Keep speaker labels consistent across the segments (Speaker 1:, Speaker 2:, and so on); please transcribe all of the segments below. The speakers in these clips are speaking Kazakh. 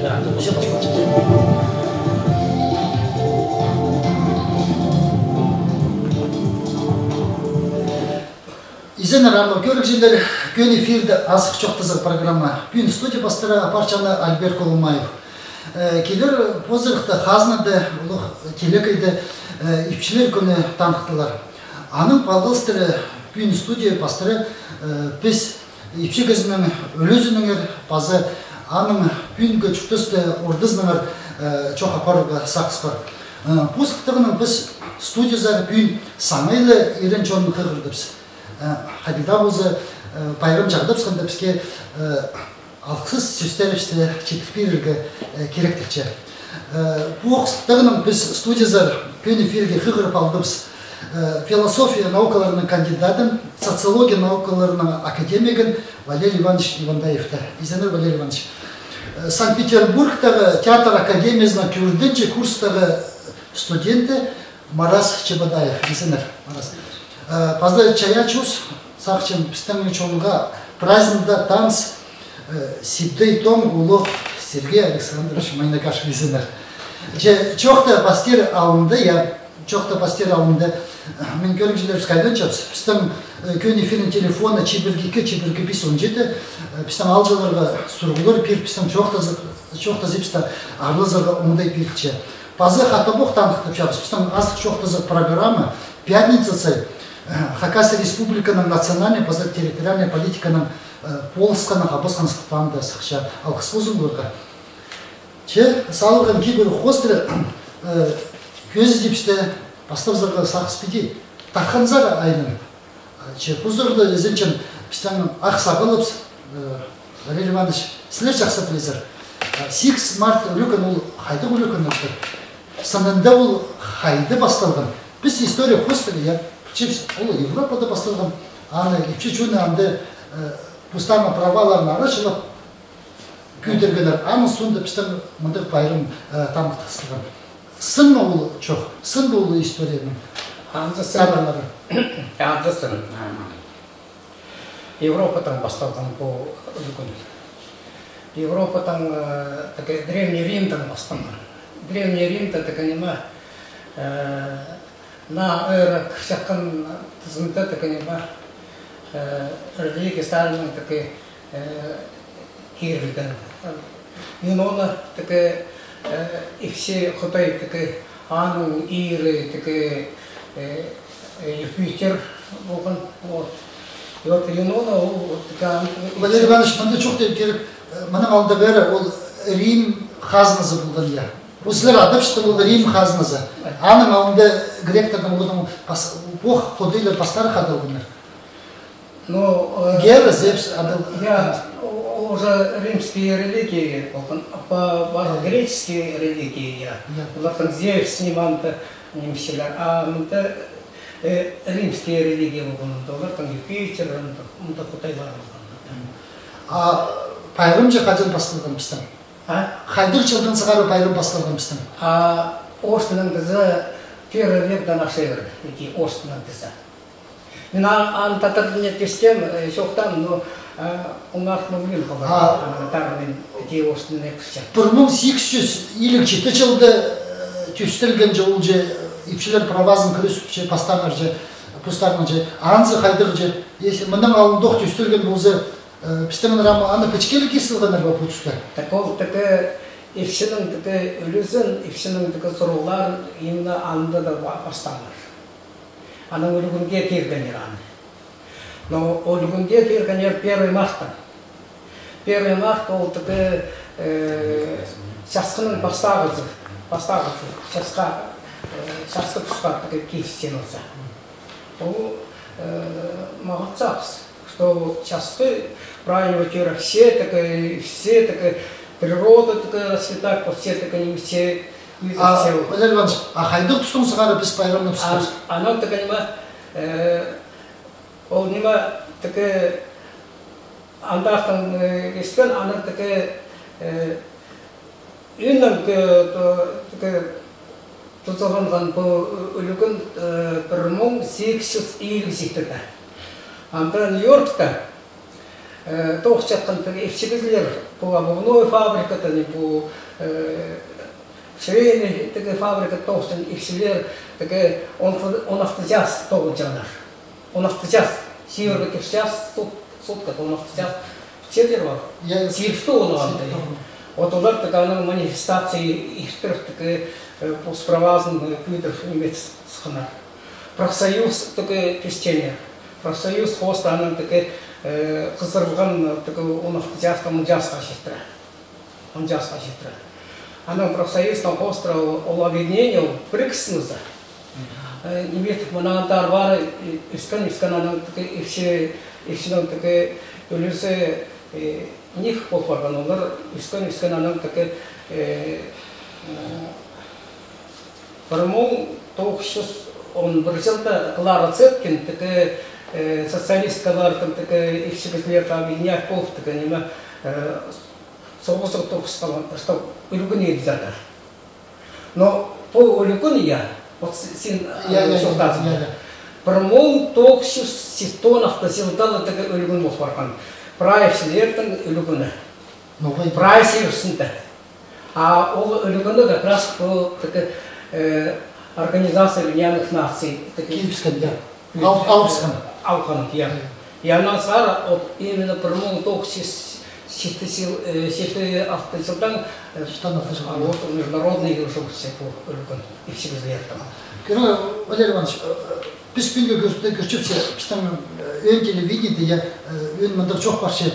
Speaker 1: 안 오셔봤죠. Изенер аны көрікжендер көн эфирді азық жоқтызық программа. Бүгін студия бастыры апарчаны Альберт Колумаев. Келер позырықты қазынады телекайды ипшілер күні танықтылар. Аның палғылыстыры бүгін студия бастыры біз ипші кезінің өлізініңер базы аның бүгінгі жүктісті ордызыныңер чоқ апаруға сақсы бар. Пұсықтығының біз студиязары бүгін самайлы ерен чонын қығырдыпсы. Хадида болса байрам жағдапсқанда бізге алқыз сөздерішті четік берілгі керектікче. Бұл оқыстығының біз студиязар көн эфирге қығырып алдымыз. Философия наукаларының кандидатын, социология наукаларының академигін Валерий Иванович Ивандаевты. Изенер Валерий Иванович. Санкт-Петербургтағы театр академиясының көрдінші курстағы студенті Марас Чебадаев. Изенер Марас. Пазда чая чус, сақчым пістіңгі чонға празднында танц Сибдей Том Улов Сергей Александрович Майнакаш визенер. Чоқта пастер ауында, чоқта пастер ауында мен көріңжілер қайдан чапсы. Пістің көн эфирінің телефоны чебіргекі 517, пістің алжаларға сұрғылыр пер, пістің чоқта зепсті арлызырға ұмдай перкче. Пазы қатабоқ танықтып чапсы, пістің азық чоқтазы программа пятница Хакасия Республиканың национальный пазар территориальная политиканың полысқаны қабысқаныстықтанды сықша алқыс бұзын көрді. Салылған кейбір қостыры көзі депшті бастапзарға сақыс беде. Таққанзар айның. Бұзырды езенчен пістің ақ сағылып, Валерий Иванович, сілер жақсы білезір. 8 март үлікен ол қайды үлікен өтті. Санында ол қайды басталған. Біз история қостыры, ол Европада басталған, аны епші чөні анды пустама праваларын арашылып көйтергенер, аны сонда пістің мұндық байрым тамықтықсылған. Сын ол чоқ, сын ол историяның сабырлары.
Speaker 2: Андысын. Европадан басталған бұл үлгін. Европадан Древний Римдан басталған. Древний Римда нема на эрак шакан зынта нема религия сталин кирилден. Юнона и все ходай ану иры Юпитер болған. И вот Юнона
Speaker 1: Валерий Иванович, мында жоқ деп керек, мұның алды бәрі ол Рим қазынызы болған я. Осылар адып шықты бұл Рим қазынызы. Аның ауында гректердің олының бұқ қодыйлар бастары қады олыныр. Гера, Зевс, адыл.
Speaker 2: Я уже римские религии, греческие религии, олардың Зевс неманды немселер, а мұнда римские религии болғанында, олардың Юпитер, мұнда құтайлар болғанында.
Speaker 1: Пайрым же қаден бастылған біздің? Хайдыр жылдың сығары пайрым бастылған біздің?
Speaker 2: Оштының дызы первый век до нашей эры, Оштының дызы. Мен антатырдың еттескен жоқтан, но ұнақ мүлген қоғар, де Оштының екші.
Speaker 1: 1857 жылды түстілген жол же, ипшілер правазын күресіп же, пастанар же, пустарның же, анзы хайдыр же, мұның ауындық түстілген болзы, Пістемін рамы аны пічкелі кесілгенер ба пұтышты?
Speaker 2: Ол ефшінің үлізін, ефшінің сұрулар именно анды да бастаныр. Аның үлігінге кергенер аны. Но үлігінге кергенер 1 марта. 1 марта ол шасқының бастағызы, шасқы тұсқа кесістен олса. Ол мағытсақыз. Что часто правильно вчера все природа расцветает, все не все.
Speaker 1: Валерий Иванович, хайдық тұстың сығары біз байрамны тұстыз?
Speaker 2: Она ол нема андақтың ескен, она үйінен тұтылған үлігін 1850-ді. Анда Нью-Йоркта тоғыз жатқан ефшігізлер по обувной фабрика, по швейной такая фабрика, толстый ихсилер, такая он авточас того жанр. Он авточас северный час сутка, он авточас четверо. Сирфту он вам дает. Вот уже такая манифестация их такая по справазному пидов немец схана. Профсоюз такой пестенер. Профсоюз хоста она такая кызырган такой он авточас там джаз хашитра. Он джаз хашитра. Она профсоюз там хоста ол объединение прикснуза. Немец монантар var искан она такая их все такая улицы них попарган олар искан она такая Пармол тоқшыс он Бразилда Клара Цеткин такая социалисткалар там такая их секретарь объединяет пол такая нема соғысық тоқыстан что үлгүн езада. Но по үлгүн я вот син шоқтазым. Пармол тоқшыс систонавта силдалы такая үлгүн попарган. Прайсилердің үлгүні. Прайсилерсінде. А ол үлгүні как раз по такая Организация Объединенных Наций.
Speaker 1: Киевская, да. Алханов,
Speaker 2: я. И она свара от именно промол только сети автосилдан, вот международные ресурсы по их себе
Speaker 1: зверям. Валерий Иванович, без пинга гостевцы, там телевидение, я Мандарчук вообще,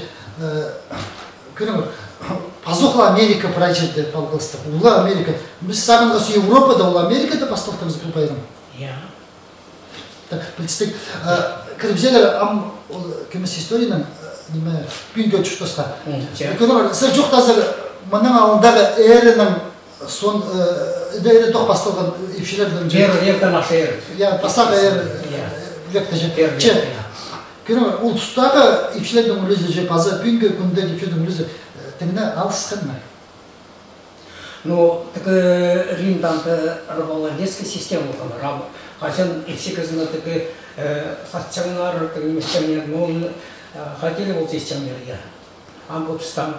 Speaker 1: Пазухла Америка прачет, пожалуйста. Ула Америка. Мы сами нас Европа, да ула Америка, да поставь там закрепаем.
Speaker 2: Я.
Speaker 1: Так, представь, когда ам, кемес история нам, не знаю, пинга что ста. Когда сержук тазер, манана он даже эренам сон, да эре doch поставь там и вчера там.
Speaker 2: Век наш эр.
Speaker 1: Я поставь эр. Век даже. Че? Когда улстага и вчера там улезли же паза пинга, кунда и вчера там улезли. Тогда алсханна.
Speaker 2: Ну, так Рим там работала детская система, там работа. Хотя и все казаны такие сатчанар, такие местами, но хотели вот систему я. Ам там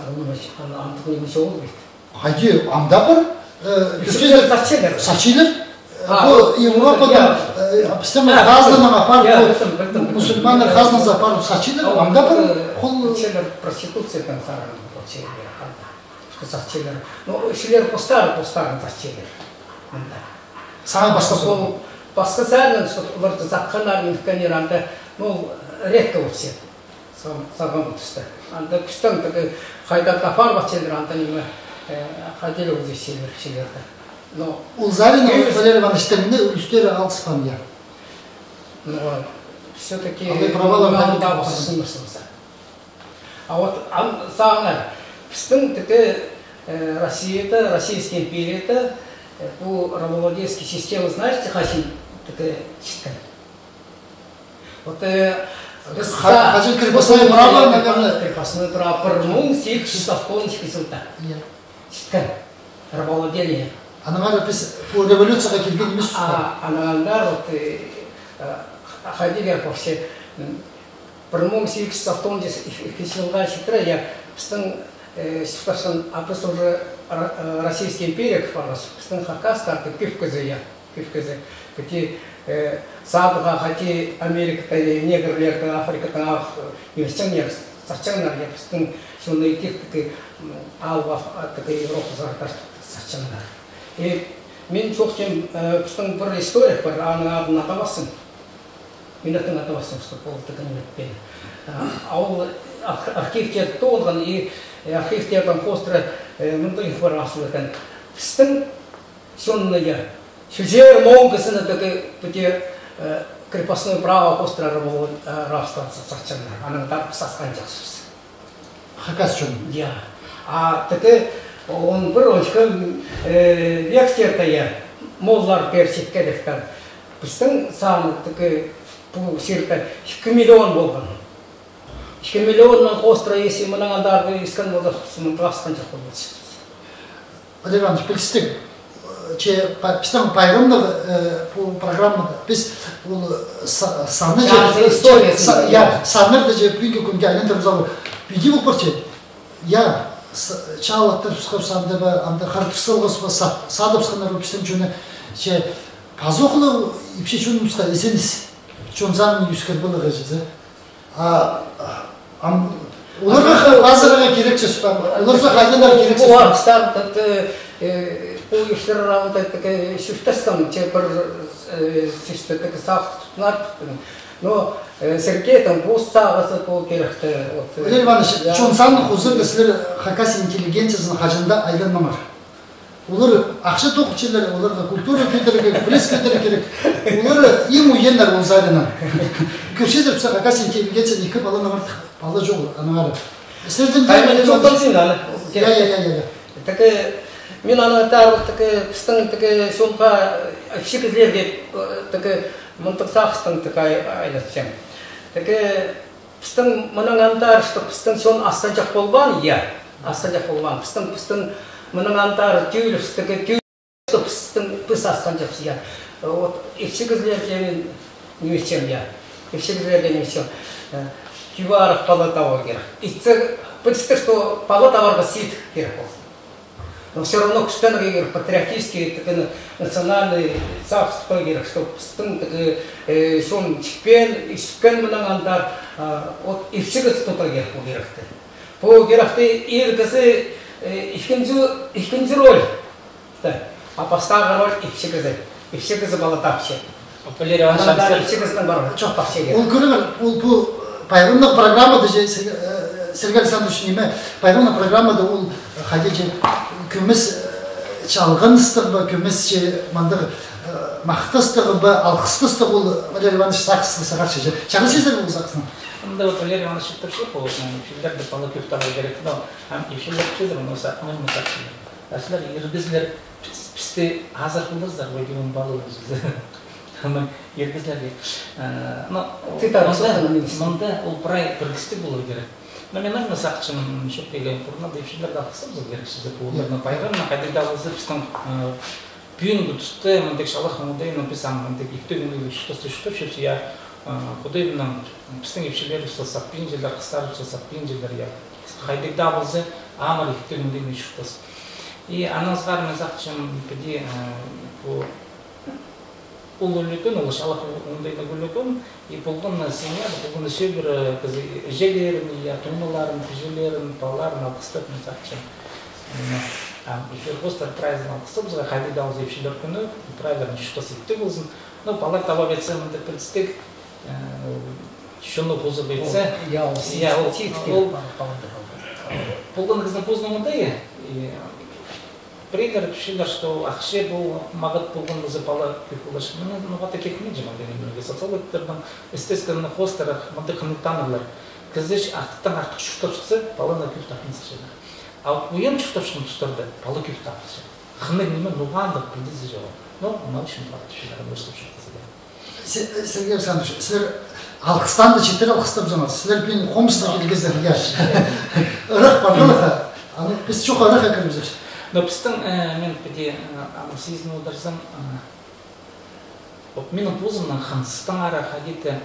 Speaker 2: ам такой не шел ведь.
Speaker 1: Хади амдапар? Сатчилер? Европа там обстемно газдан апар, мусульмандар газдан запар сатчилер, амдапар?
Speaker 2: Проституция там сарана. Сатчелер. Ну, селер по старым сатчелер.
Speaker 1: Самый басқа.
Speaker 2: По специальным, что вот заканарных канеранда, ну, редко у всех. Сам пусто. Анда кустан такой хайда кафар бачелер, анда не ходили у здесь селер. Но
Speaker 1: Узарин Валерий Иванович термины устера алспан я.
Speaker 2: Ну, все-таки
Speaker 1: надо
Speaker 2: смысл. А вот самое Стын такая Россия, Российская империя, по рабовладельской системе, знаете, хасин такая чистая. Вот
Speaker 1: хасин крепостное право, наверное.
Speaker 2: Крепостное право, пармун, сих, чистовконочка, результат. Чистая. Рабовладение.
Speaker 1: А на по революции как Евгений Мишустин.
Speaker 2: А на вот ходили по все пармун, сих, чистовконочка, результат, я стын Сифтарсан, а просто уже Российская империя, Стэн Хакас, карты Пивказы, какие Сабга, хотя Америка, негр, Африка, инвестиционер, сачанар, я Стэн, что найти такие Алва, такая Европа, сачанар. И мен çok чем Стэн бір история, бір аны атавасын, минатын атавасын, что пол такой не ал архивтер толған и архивтердің постыры мұндай информация екен. Біздің сонная сүзер моңғысыны такой крепостное право постыра работал рабствоваться сатчандар. Аның так сасқан жақсыз.
Speaker 1: Хакас чон.
Speaker 2: Я. А такой он бір очка лекцияда я моллар персеткеліктер. Біздің саны такой бұл жерде 2 миллион болған. 2 миллионның қостыра есі мұның андарды искан болды, сұмын ғасқан жақ болды.
Speaker 1: Валерий Иванович, представьте, пистам пайрамда по программам біз саны я саннар да же пинге күнге айлантыр мысалы биде бұл порче я чалаттыр скорсанды ба анда хартсылгыс ба садовсканар бистен чуне че пазохлы ипше чунумска эсенис чунзан юскер булыгы же оларға базарға керекші спам оларға қайдандар керекші
Speaker 2: спам старт bu işler работает шифтастан че бір систем так сақтнат но Сергей там постағасы по керекті
Speaker 1: Валерий Иванович чонсан хузыр кісілер хакас интеллигенциясының қажында айланмамар олар ақша тоқчылар оларға культура кетері керек пресс кетері керек олар ең уеннер ол зайдынан көршезер бізі хакас интеллигенция екі баланы бала жоқ анағары сіздердің
Speaker 2: мен ана тар пістің сонға шекізлерге мұнтық сақыстың айлатсам пістің мұның антар пістің сон астан жақ болған астан жақ болған пістің мұның антар түйілістігі пістің піс астан жақ шекізлерге немесем шекізлерге немесем кюварық пала тауар керек пістік что пала тауарға сейт керек болсын но все равно постоянно патриотический национальный царство керек что пістің сон ішпен мұның антар ешігіз тұта керек бұл керекті бұл керекті еркісі ikkinci rol апастағы роль ешігізі бала тапшы ешігіздің бар жоқ тапшы
Speaker 1: ол көріңір ол бұл пайғамдық программада Сергей Александрович неме пайғамдық программада ол қадеже көміс чалғыныстығы ба көміс мандығы мақтыстығы ба алқыстыстығы ол Валерий Иванович сақсығы сағаршы шағын сезер бұл сақсына
Speaker 3: да вот Валерий Иванович Топшев ефшілер де палы көптағы керек но ефшілер көзір оны сақсылар әсілер ергізлер пісті азар қылдыздар ғой деген балы өзі ергізлерге мұнда ол прай біргісті болу керек но мен ана сақчым шоқ келген құрына да ефшілерді ақысымыз керек сізді болуына пайғамна қайдайда өзі пістің бүйін бұтысты мұндек шалық мұндай написам мұндек икті күнді что шепсі я худайбынан пістің ефшілер ұстасақ бейін желдер қыстар ұстасақ бейін желдер я қайдайда өзі амыр икті күнді не шықтас и аназғар мен сақчым піде ол өлікен, ол шалық ондайда өлікен, и болғын семья, болғын сөбір желерін, тұмыларын, желерін, баларын алқыстып, мен сақчым. Просто прайзын алқыстып, бізға қайдайда ауыз епшілер күні, прайзарын шықтас етті болсын. Но балар таба бетсе, мұнда предстек, шыны бұзы бетсе, болғын қызны бұзны мұндай, Пригород считает, что ахше был магат полгон запала пихулаш. Ну вот таких нет же магазинов. Социология естественно хостерах мандыхны танылар. Каздеш ахтан артык шуктапсы палана пихтапын сышыда. А уен шуктапшын тустарды палы пихтапсы. Хны неме нугандык билдизи жоо. Но научный факт шуктар выштап шуктасы.
Speaker 1: Сергей Александрович, сіздер Алқыстанды четер алқыстап жаңасыз. Сіздер бен қомысына келгіздер. Ырық бар ғылыға. Біз чоқ ырыққа кіріміздер.
Speaker 3: Но пістің мен піде сезін отырсам, менің бұзымнан қаныстың ара қадеті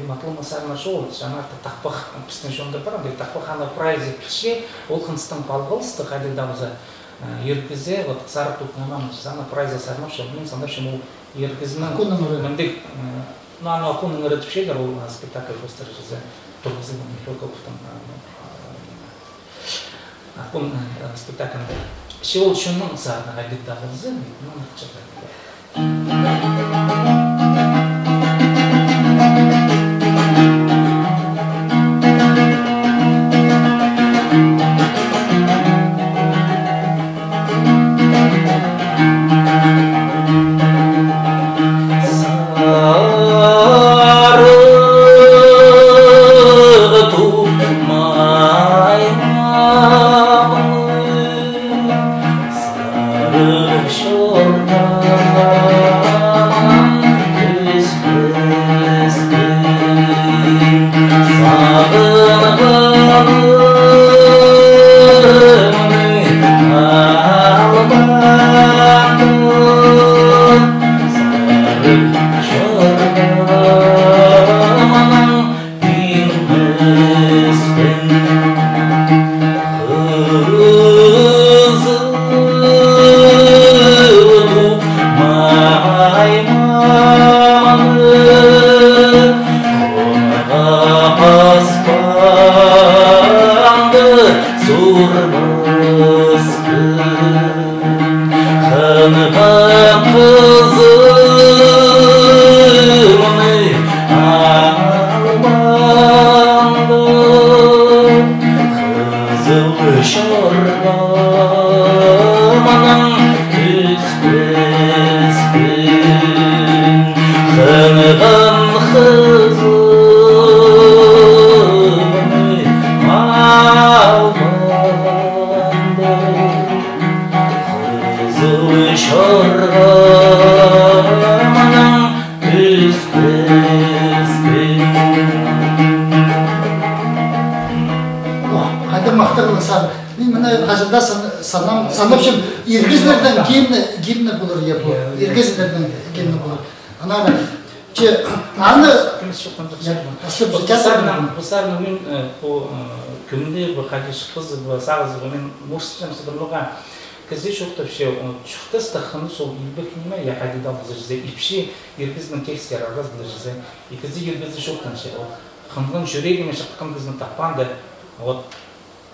Speaker 3: матылыма сарма жол, жаңарты тақпақ пістің жонда бар, тақпақ ана прайзы піше, ол қаныстың балғылысты қадеті дауызы ергізе, сары тұтынамам, ана прайзы сарма жол, мен сандапшым ол ергізінің міндек, ана ақуның ұры түпшедер, ол спектакль қостыр жүзі тұрғызылған Михайлковтың Акун спектакльде шел шунның сарына қайдеттағызы, мен Аманың түспеспен қыңған қызымын алманды қызыл шорғаманың түспеспен.
Speaker 1: Қайда мақтағылы сан. Мен мына қажында санап жүрмін. Ергезлерден гимні болыр еп. Ергезлерден гимні болыр. Ананы аны
Speaker 3: Пысарны мен күнде бір қадеш қызы сағызы мен мұрсытжам сыдырлыға кезде шоқтап ше чықты стақыны сол елбек неме я қадида бұзы жүзе ипше ергіздің текстер ағыз бұлы жүзе екізде ергізді шоқтан ше қымғын жүрегіме шыққан кіздің тақпанды ол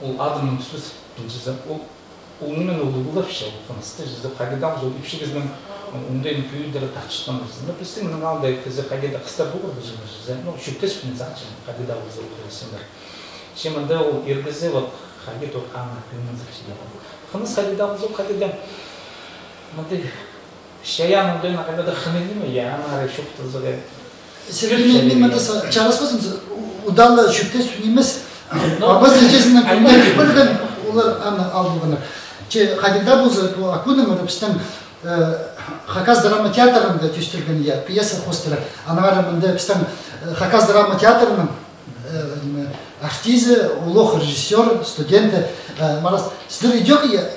Speaker 3: адымның түспіз жүзе ол немен ол бұлып ше қымысты жүзе қадида бұзы ипше кіздің ондайын күйдері тақшықтан бұзды біздің мұның алды кізі қадида қыстар бұғырды жүзе шүктес пін заңшын қадида бұзы оқырысыңдар шемінде ол ергізі қадид оққанға күнмен зақшыда қымыз қадида бұзы қадида мұндай шаян ондайын қадида қымелі ме я анары шөкті зығы
Speaker 1: мен мұндаса чағаспасымыз удалы шүктес емес абыз нәтижесінен күнмен олар алдығыны қадида бұзы акуным үріпістен Хакас драма театрында түстірген пьеса қостыры. Анағары мұнда біздің Хакас драма театрының артизі, ұлық режиссер, студенті. Марас, сіздер идек е,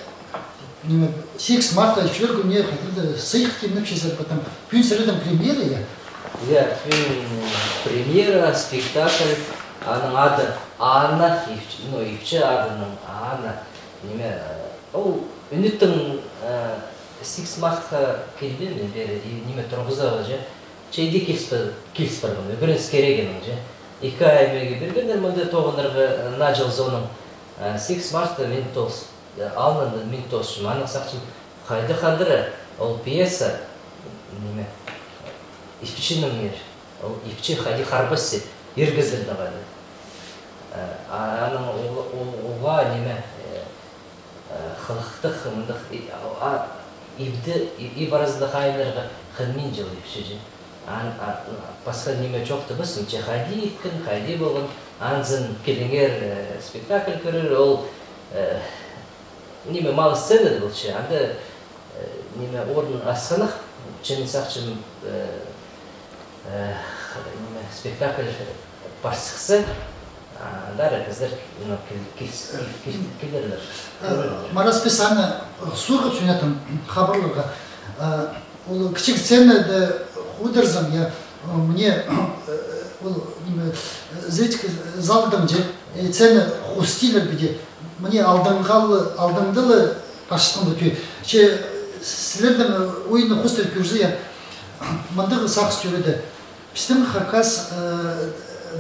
Speaker 1: 8 марта үшілер күнне қадырды сыйық кемніп шезер потом. Пүйін сіреді премьера е?
Speaker 4: Премьера, спектакль, аның ады Анна, ипчі адының Анна. Ол үніттің 8 мартқа келген мен бері неме тұрғыздағы же чейде келіс барған бірінс керегенің же 2 аймеге бергендер мұнда тоғындырғы начал зоның 8 мартта мен тоғыз алынды мен тоғызшым анық сақшым қайды қандыры ол пьеса неме ипчінің ер ол ипчі қайды қарбасы ергізілді қайды аның оға неме қылықтық ибаразды қайынырға қылмен жыл епші. Басқа неме жоқты бұсын, қайди еткін, қайди болғын, анзын келіңер спектакль көрір, ол неме малы сценады бұл ше. Анды неме орын асқанық, чын сақчым спектакль барсықсы, дары қыздар келдерлер.
Speaker 1: Марас біз аны сұрғып сөйлетін хабарларға. Ол кішік сценады удырзым, мне зрительский залдың же, сцена хустилер біде, мне алдыңдылы қашықтыңды күй. Сілердің ойыны хустер көрзі, мұндығы сақсы көреді. Біздің Хакас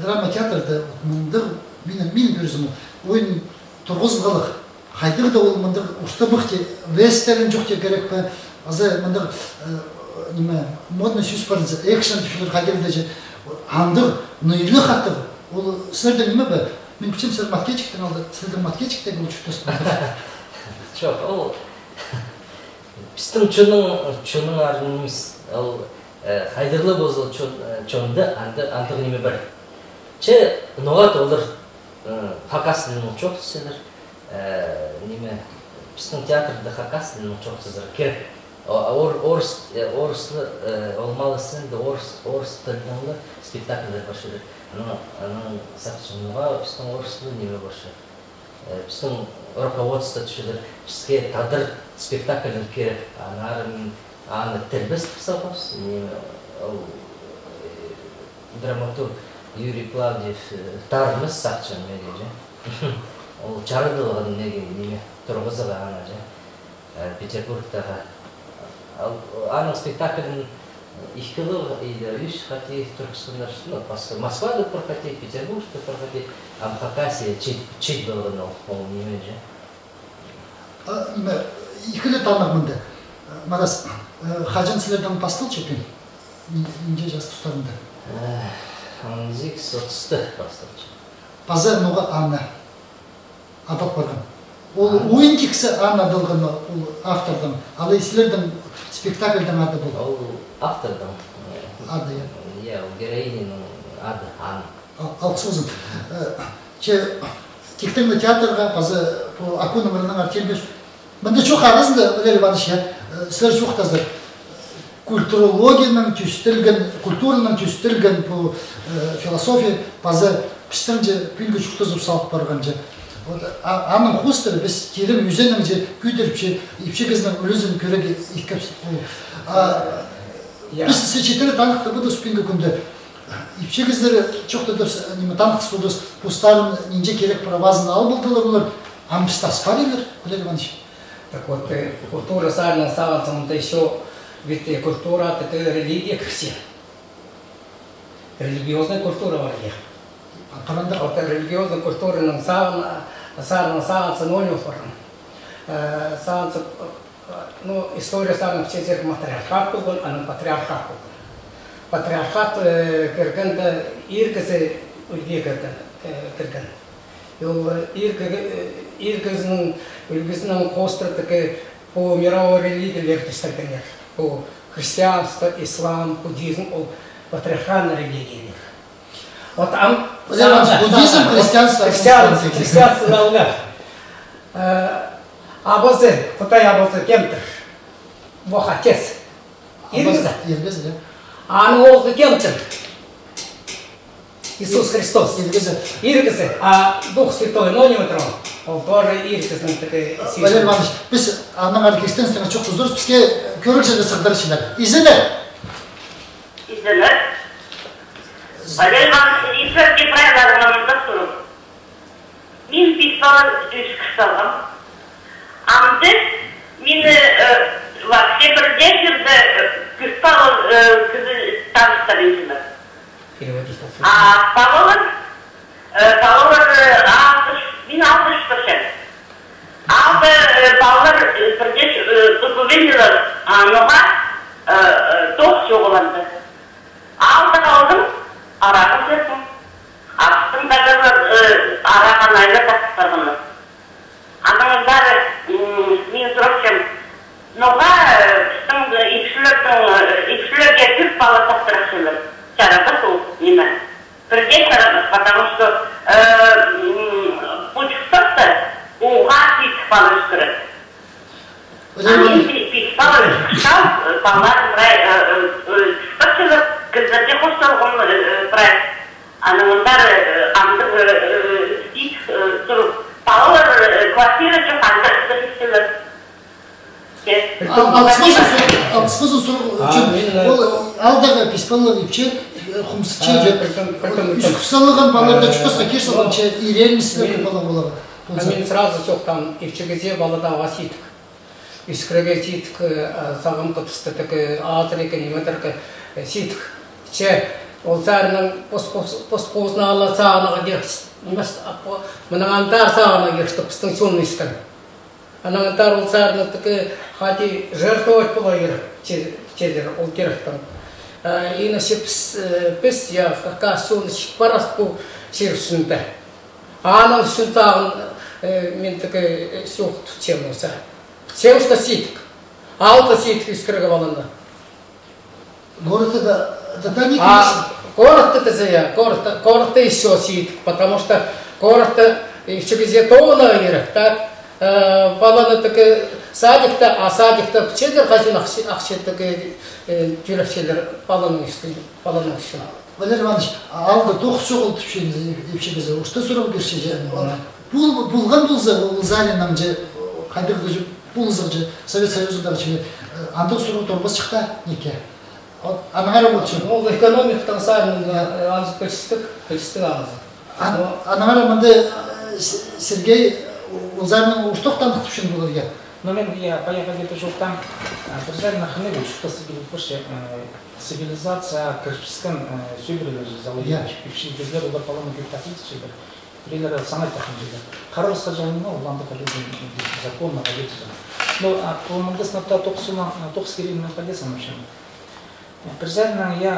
Speaker 1: драма театрда мұндығы мен көрзімі ойын тұрғызғалық. Қайдығы да ол мұндық ұшты бұқты вестерін жоқ те керек пі, азы мұндық модный сөз барынсы, экшен түшілер қайдығы да же, андық, нұйлы қаттығы, ол сілерді неме бі? Мен күтсем сілер маткетчиктен алды, сілердің маткетчиктен ол жүктес бі?
Speaker 4: Жоқ, ол біздің чоның арынымыз, ол қайдырлы бозыл чонды андығы неме бір. Че, ноғат олар Хакасының жоқ сілер, неме біздің театрда Хакасының жоқсыздар керек. Орыслы олмалысында орыс тілдіңді спектакльдер башы. Аның сақшымыға біздің орыслы неме башы. Біздің руководство түшілер, бізге тадыр спектакльдер керек. Аны тілбіз қысалғыз, драматург Юрий Плавдев тарымыз сақчым меге. Ол чарыдылығын неме тұрғызыға ана же, Петербургтаға. Аның спектаклін ихкілі или үш қати Түркістандар, Москвада бір қати, Петербургта бір қати, Хакасия чет болған ол неме же.
Speaker 1: Ихкілі танық мұнды. Марас, қажын сілердің пастыл чепен? Нде жас тұстарында?
Speaker 4: 30-ты пастыл чепен.
Speaker 1: Пазар ноға Анна. Адап барған. Ол ойын кексі ана дылғыны автордың, ал сілердің спектакльдің ады бұл?
Speaker 4: Ол автордың.
Speaker 1: Ады,
Speaker 4: иә. Героинінің ады, Анна.
Speaker 1: Алқысызым. Тектіңді театрға, қазы Аку нөмірінің артельбеш. Мында çok арызында, Валерий Иванович, сілер жоқ тазыр. Культурологияның түстілген, культураның түстілген философия, қазы піштерінде пілгі жүктізіп салып барған же. Аның хустыры біз керім үзенің же күйдіріп же, епшегізінің өлізін көреге иккепсі. Біз четері танықта бұдыз пінгі күнді. Епшегіздері чоқты танықсыз бұдыз пустарын нинже керек правазын албылдылар олар. Амбистас бар елер, Валерий Иванович.
Speaker 2: Так вот, культура сарна саванцам, это еще, ведь культура, это религия все. Религиозная культура варья. Вот религиозная культура нам сарна саванца ноль форм. Саванца, ну, история сарна в честь матриархат был, а не патриархат был. Патриархат кирганда иркасы ульге кирган. Иркасының үлгісінің қостырдығы по мировой религиялерді стартанер. По христианство, ислам, буддизм, ол патриархальный религиялер. Вот там...
Speaker 1: Буддизм, христианство...
Speaker 2: Христианство налгар. Абазы, Қытай абазы кемтір. Бог отец. Иргізі.
Speaker 1: Иргізі,
Speaker 2: А аның олғы кемтір. Иисус Христос. Иргізі. А Дух Святой, но не утрон. Ол тоже иргізінің такой силы.
Speaker 1: Валерий Иванович, біз аның әркестен çok тұздырыз, бізге көрік жерде сығдар ішілер. Изілі?
Speaker 5: Изілі? Валерий Иванович, исерде правиларымызда тұрып. Мен писала үш кісалым. Амды мені вообще бірде жерде писала кізі таныстар езілі. А Павловар мен 60%. Алды Павловар бірдеш доповеділер аныға тоқ жоғыланды. Алды қалдым, арағын сердім. Астың дағыр араған айлы тақыстарғыны. Аныңыз бәрі мен сұрапшым, ноға ипшілерге түрк бала тақтырақшылыр. Чарабас ол неме. Бірде чарабас, потому что почықтықты оға писіп балы үскірі. Мен писіп балы үскішал, балалар үскішілер, кіздерде қошталғым бірай. Аныңыздар аңдыр дейт тұрып, балалар квартира жоқ аңдыр үскішілер.
Speaker 1: Алқысқызын сұрақ үшін, ол алдағы писпалығы епче, құмсыче жеп, үскісалыған балаларда жұтасқа керсалған че, ирелмісілер бала болады.
Speaker 2: Мен сразу жоқ там епчегізе балада васитік. Үскірге ситік, сағым қытысты түкі, азырекі, неметіркі ситік. Че, ол сәрінің поспозына ала сағынаға деркіс. Мұнағандар сағына кершті пыстың соны үскірі. Анаңдар ол сәріні түкі хати жертвовать было чедер, ол керектің. Иначе піс, я кака соны шықпарас бұл серсінді. Аның үшін тағын мен түкі соқты чем олса. Сеушта ситік. Алты ситік үскірігі балында.
Speaker 1: Город это не конечно.
Speaker 2: Город это зая, город еще ситік, потому что город еще везде тоғына керек, так? Баланы түкі садикта, а садикта чедер қажын ақшы түкі түйрекшелер баланың үшін.
Speaker 1: Валерий Иванович, алды тоқыс жоғыл түпшегізі, ұшты сұрау берші же. Бұлған бұлзы, ол залинам же, қайдырды же, бұлзық же, Совет Союзыдағы же, андық сұрау торбас шықта неке. Анағара болды же.
Speaker 2: Ол экономикадан сайынында аңыз көшістік аңызы.
Speaker 1: Анағара мұнды Сергей Узарның ұштықтан күтушін болырге.
Speaker 3: Но я поехал где-то жил там, приезжали на Ханеву, что цивилизация, Кыргызстан, сүйбірілер залыгеш, пивші кездер, олар полоны гектафиц жейдер. Бірейлер санай тақын жейдер. Қарылысқа жалына, оланды қалезен законно қалезен. Но по мандысына тоқыс керейін мен қалезен, Призерна я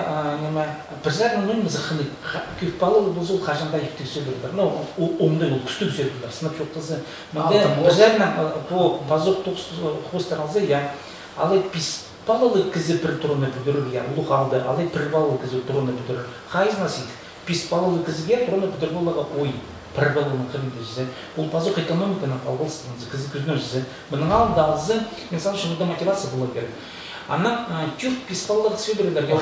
Speaker 3: призерна ну захны кюпалы бузул хажанда ифтик сөйлөдүр. Ну умды бул күстүк сөйлөдүр. Сынып жоктузу. Менде призерна по базок хостаралзы я алы пис палалы кызы бир турунда бүдүрүр я улук алды. Алы бир балалы кызы турунда бүдүрүр. Хайзна сит пис палалы кызыга турунда бүдүрүлгө ой. Бір балының қырындыжы, бұл базық экономиканың қалғылыстығынызы, қызы күзнөжізі, бұның алдағызы, мысалы үшін мұнда мотивация болу керек. Ана тюрк писпаллар сөйлердерге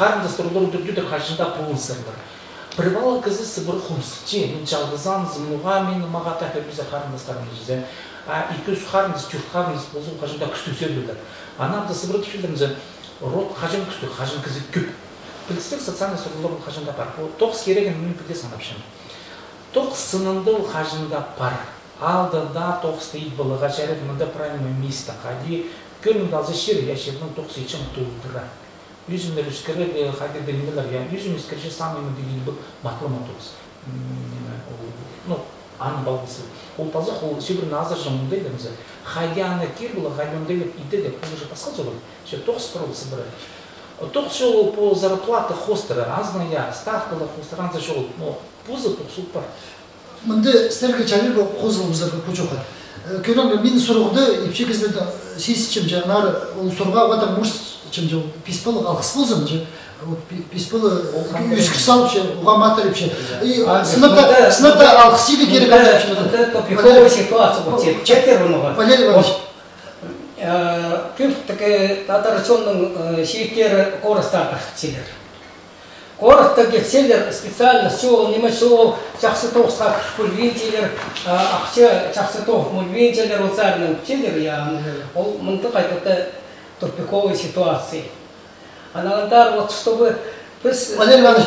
Speaker 3: қарындастырулар дүрдүдір қашында пұлысырлар. Бір бала қызы сыбыр құмсықче, мен жалғызан, зымнуға, мен мағата әпербізі қарындастарымызы, екеуіз қарындас, тюрк қарындас болсын қашында күсті сөйлерлер. Ана да сыбыр түшілдімізі, рот қажын күсті, қажын қызы көп. Білістік социальный сұрғылар қажында бар. Тоқс кереген мен білде санапшым. Тоқс сынынды қажында бар. Алдында тоқсты итбылыға жәріп мұнда правильно место қади. Көрін далзы шер, я шердің тоқсы ечім туылдыра. Yüzümler üskere haydi denilirler ya. Yüzüm üskere самый мобильный был матлама тоқс. Ну, аны балғысы. Ол тазақ, ол сөбір назар жамындайды мізі. Хайди аны кер бұла, хайди ондайлып иді деп, ол уже пасқал жолы. Все, тоқс тұрылысы бірі. Тоқс жолы по зарплаты хостера, азная ставкалы хостер, анза жолы, но пузы тоқсуд бар.
Speaker 1: Мынды стерге чарли бұл қозылымыздар көчоқа. Көрім, мен сұрғыды, епше кездерді сейсічім жаңар, ол сұрға ғада мұрс чем же писпалы алғыс болсам же писпалы үскір салып же оған матырып же сыныпта алғыс жейді керек
Speaker 2: это тупиковая ситуация вот четверо
Speaker 1: Валерий Иванович
Speaker 2: таки татарчонның шейкері қорыстарды селер қорысты кетселер специально сол неме сол жақсы тоқсқа көлвенчелер ақша жақсы тоқ мөлвенчелер олсарының селер я ол мынты қайтықты тупиковой ситуации. Аналар вот чтобы
Speaker 1: Валерий Иванович,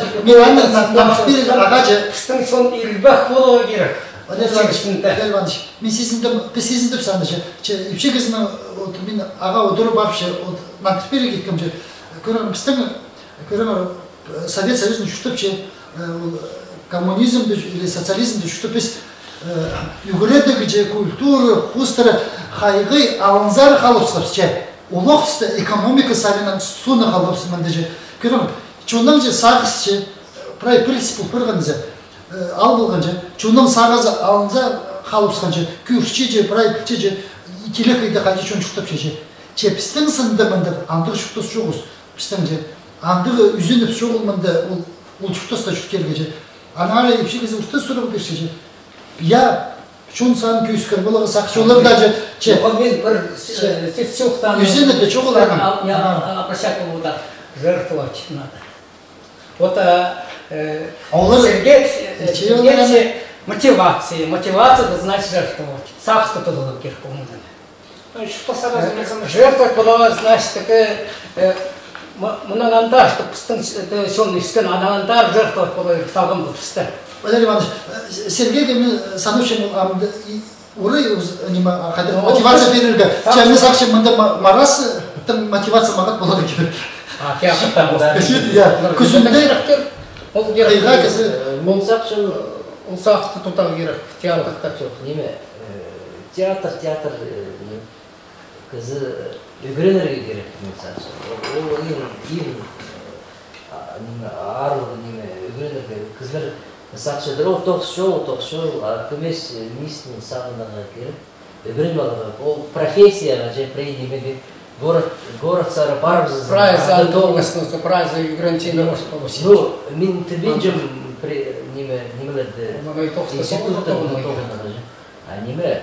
Speaker 2: пістің сон ирбақ болуы керек.
Speaker 1: Валерий Иванович, мен сезіндіп саны же, үпше кезінің мен аға одыры барып же, нақыспері кеткім же, көрім пістің, көрім Совет Союзын жүштіп же, коммунизмді или социализмді жүштіп біз югредегі же культуры, хустыры, хайғы алынзары қалыпсыз же. Улоқсты экономика салинан суны қалыпсы мәнді же. Көрім, чондан же сағыз же, прай принципі көрген же, ал болған же, чондан сағызы алынза қалыпсыған же, күрші же, прай піче же, келек айда қайды чон шықтап же. Че пістің сынды мәнді андығы шықтыс жоғыз, пістің же, андығы үзініп жоғыл мәнді ол шықтыста жүткерге же. Анары епші кезі ұшты сұрығы берші же. Я Чон сан күйіскер болығы сақшылар даже че.
Speaker 2: Мен бір сетсюқтан
Speaker 1: Үзені де чоғыларған.
Speaker 2: Апашакову да жертвовать надо. Вот Сергей мотивация. Мотивация это значит жертвовать. Сақшты тұдылып керек болмады. Жертвовать было значит такая мұнағандар, пістің сон үскен анағандар жертвовать было сағымды пісті.
Speaker 1: Валерий Иванович, Сергейге мен санушым уры мотивация берілгі. Чәмі сақшы мұнда марасы мотивация мағат болады керек. Күсінде қиға кесі.
Speaker 4: Бұл сақшы
Speaker 2: ол сақты тұтау керек. Театрда
Speaker 4: жоқ. Неме? Театр қызы үгіренерге керек. Ол ең арылғы неме үгіренерге қызлар Сақшыдыр, ол тоқшыл, көмес мистің сағындағы келіп, өбірін балығы, ол профессияға же прейдемеге город сары барбыз.
Speaker 2: Прайз за долгостность, прайз за ограничение может получить.
Speaker 4: Ну, мен түрбен жым немелерді институтта тоғынады же. А неме?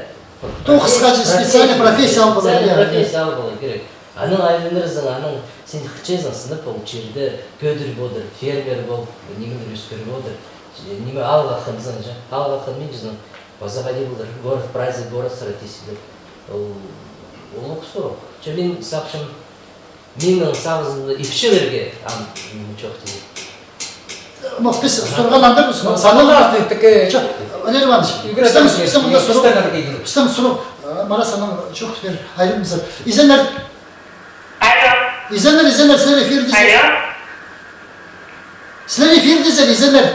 Speaker 1: Тоқысқа же специальный профессия алып болады.
Speaker 4: Специальный профессия алып болады керек. Аның айлынырызың, аның сен қычайзың сынып ол черді, көдір болдыр, фермер бол, немелер өскер болдыр. Неме алғақын зың, алғақын мен жүзің базаға дебілдір, город прайзы, город стратесілі. Ол оқысырық. Мен сақшым, менің сағызымды епшілерге жоқ дейді.
Speaker 1: Мақ, біз сұрған андыр мұсың? Санылар артық. Валерий Иванович, біздің сұрық, мара саның жоқ бер, айрымызыр. Изенер, сілер эфирдізер. Сілер эфирдізер, Изенер.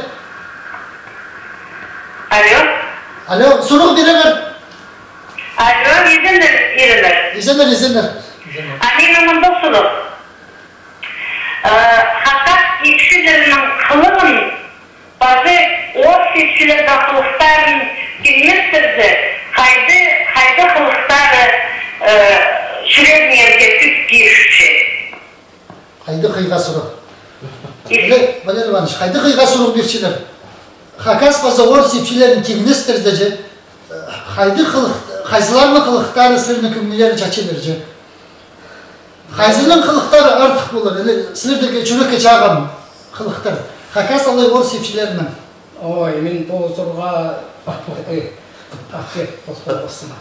Speaker 1: Алло, сұрық беремер.
Speaker 5: Изенер.
Speaker 1: Изенер.
Speaker 5: Анина мұнда сұлық. Hakikat ipşilerinin kılığın bazı o ipşilerden kılıkların bilmezdirdi. Haydi kılıkları sürekli yergetsiz girişçi.
Speaker 1: Haydi kıyga soru. Valer Ivanoviç, haydi kıyga soru birçiler. Hakas bazı orsi ipşilerin kimnestirdi. Haydi hayzılarını kılıkları sırrını kümleleri çaçılırcı. Hayzının kılıkları artık bulur. Sınırdaki çürük çağın kılıkları. Hakas alay orsi ipşilerinin.
Speaker 2: Ой, мен бұл сұрға ответ болсын.